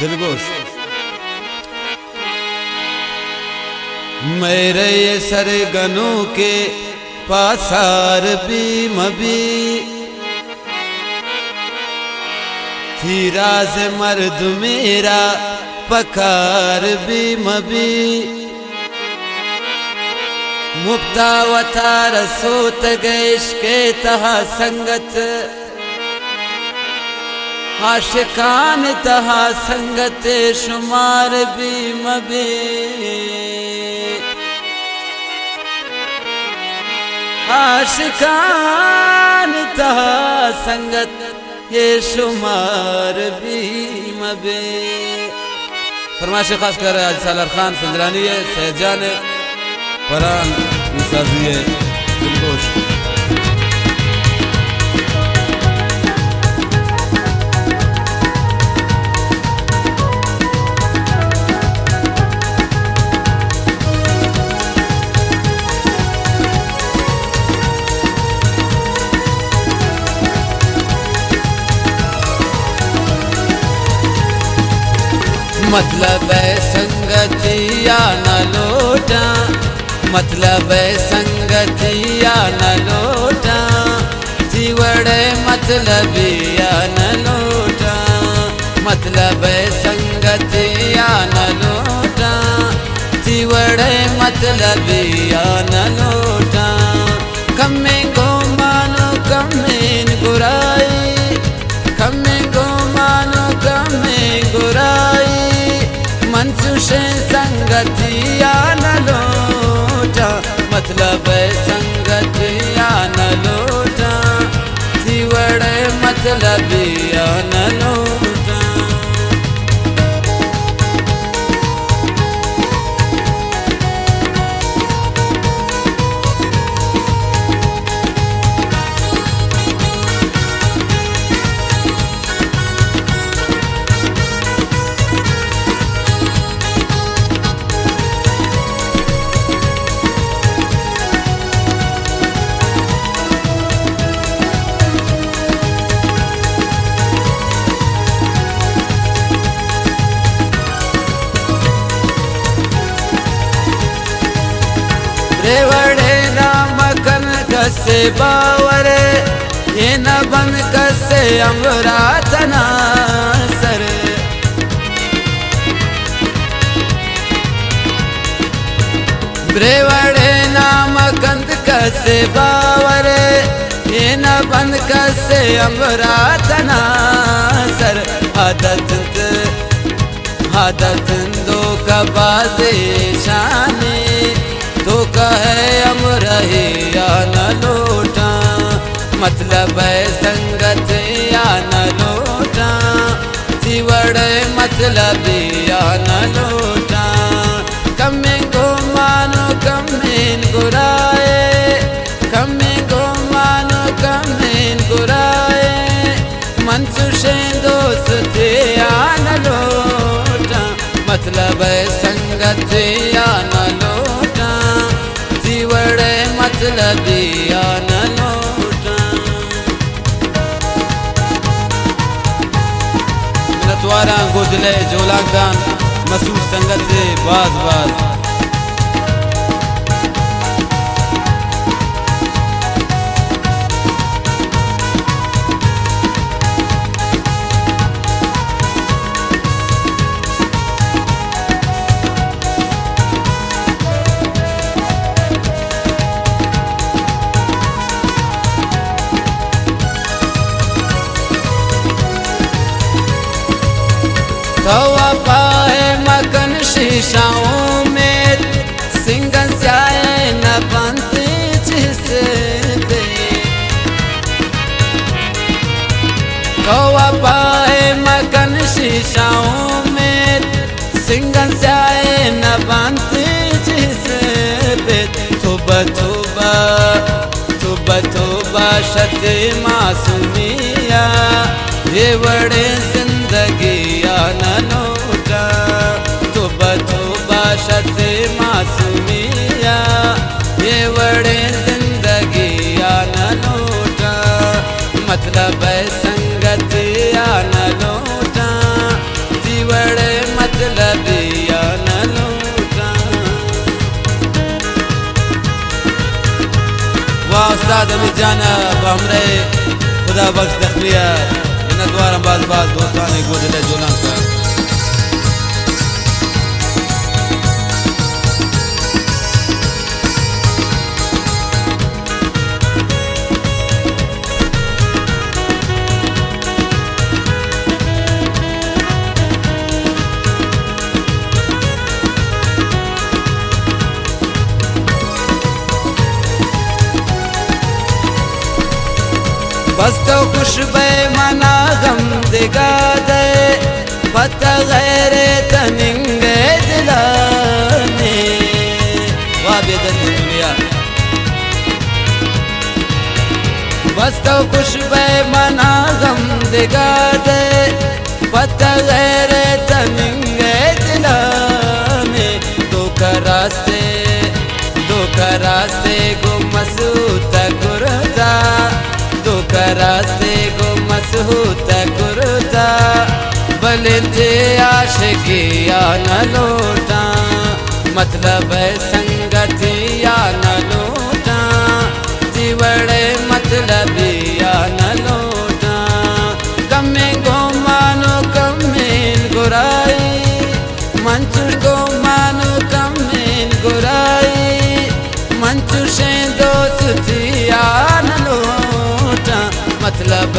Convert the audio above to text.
दिलगोश मेरे ये सरगनों के पासार भी मबी थी राज मर्द मेरा पकार भी मबी मुक्ता वता रसूत गैश के तहा संगत आशिकान तहा संगत शुमार भी मबी आशिकान तहा संगत ये शुमार भी मबे। फरमाइश खास कर रहे आज सालार खान संजरानी है, सैजान है, फरहान मुसाजी है, दिलगोश। मतलब है संगतिया न लोटा, मतलब है संगतिया न लोटा, जीवड़े मतलबिया न लोटा, मतलब है संगतिया न लोटा, जीवड़े मतलबिया न लोटा। कम्मे गो मानो कम्मे गुराई, कम्मे गो मानो कम्मे गुराई, मनसुशे संगतिया न लोटा, मतलब है संगतिया न लोटा, जीवड़े मतलबिया न लोटा। रेवड़े राम कन कसे बावरे, ये न बन कसे अमरातना सरे। रेवड़े नाम कंद कसे बावरे, ये न बन कसे अमरातना सर। आदत दो कबाजे शाने, तो कहे अमरही या न लोटा, मतलब है संगत या न लोटा, जीवड़े मतलब या न लोटा। कम्मे गो मानो कम्मे गुराए, कम्मे गो मानो कम्मे गुराए, मनसुशे दोस्त या न लोटा, मतलब है संगत या न लोटा, जीवड़े मतलबिया न लोटा। नतवारा गुजले जोलागान मसूद संगत से बाज बाज। हवा पाए मगन शीशाओं में, सिंगन स्याए न बनते जिसे दे। हवा पाए मगन शीशाओं में, सिंगन स्याए न बनते जिसे दे। तुबा तुबा तुबा तुबा शते मासूमिया, ये बड़े जिंदगिया न लोटा, तुबा तुबा शते मासूमिया, ये बड़े जिंदगिया न लोटा, मतलब है संगतिया न लोटा, जीवड़ वाजिद जाना हमरे खुदा बख्श दखलिया इन द्वारा बाज बाज दोस्तान गोदले जोलां का बस तो खुश बेमना गम दिगा दे पता गैरे तनिंगे दिलाने वाबिदन दुनिया बस तो खुश बेमना गम दिगा दे पता गैरे तनिंगे दिलाने दो का रास्ते गुमसूत गुरदा रास्ते को मसहूत कुरता बलते आशिकिया न लौटा मतलब संगतिया न लौटा जीवड़े मतलबिया न लौटा कमे गो मानो कमेन गुराई मंचुर को मानो कमेन गुराई मंचुर से दोस्तिया न लौटा मतलब